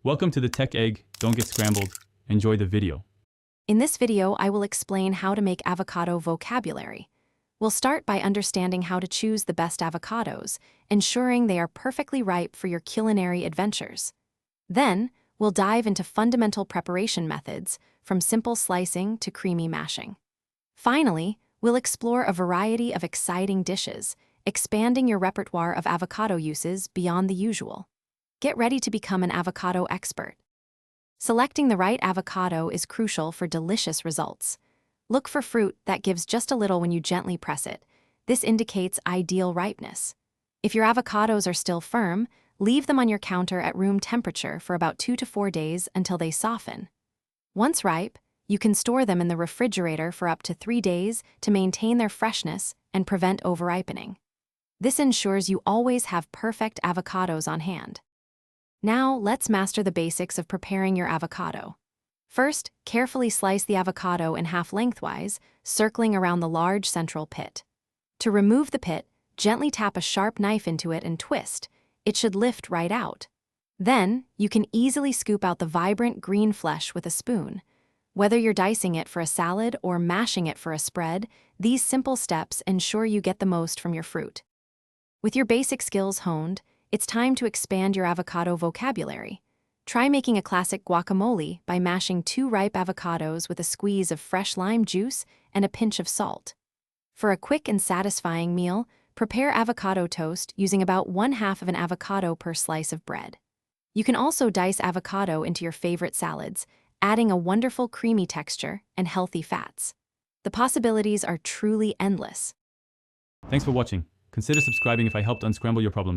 Welcome to the Tech Egg. Don't get scrambled. Enjoy the video. In this video, I will explain how to make avocado vocabulary. We'll start by understanding how to choose the best avocados, ensuring they are perfectly ripe for your culinary adventures. Then, we'll dive into fundamental preparation methods, from simple slicing to creamy mashing. Finally, we'll explore a variety of exciting dishes, expanding your repertoire of avocado uses beyond the usual. Get ready to become an avocado expert. Selecting the right avocado is crucial for delicious results. Look for fruit that gives just a little when you gently press it. This indicates ideal ripeness. If your avocados are still firm, leave them on your counter at room temperature for about 2 to 4 days until they soften. Once ripe, you can store them in the refrigerator for up to 3 days to maintain their freshness and prevent overripening. This ensures you always have perfect avocados on hand. Now, let's master the basics of preparing your avocado. First, carefully slice the avocado in half lengthwise, circling around the large central pit. To remove the pit, gently tap a sharp knife into it and twist. It should lift right out. Then, you can easily scoop out the vibrant green flesh with a spoon. Whether you're dicing it for a salad or mashing it for a spread, these simple steps ensure you get the most from your fruit. With your basic skills honed, it's time to expand your avocado vocabulary. Try making a classic guacamole by mashing 2 ripe avocados with a squeeze of fresh lime juice and a pinch of salt. For a quick and satisfying meal, prepare avocado toast using about 1/2 of an avocado per slice of bread. You can also dice avocado into your favorite salads, adding a wonderful creamy texture and healthy fats. The possibilities are truly endless. Thanks for watching. Consider subscribing if I helped unscramble your problems.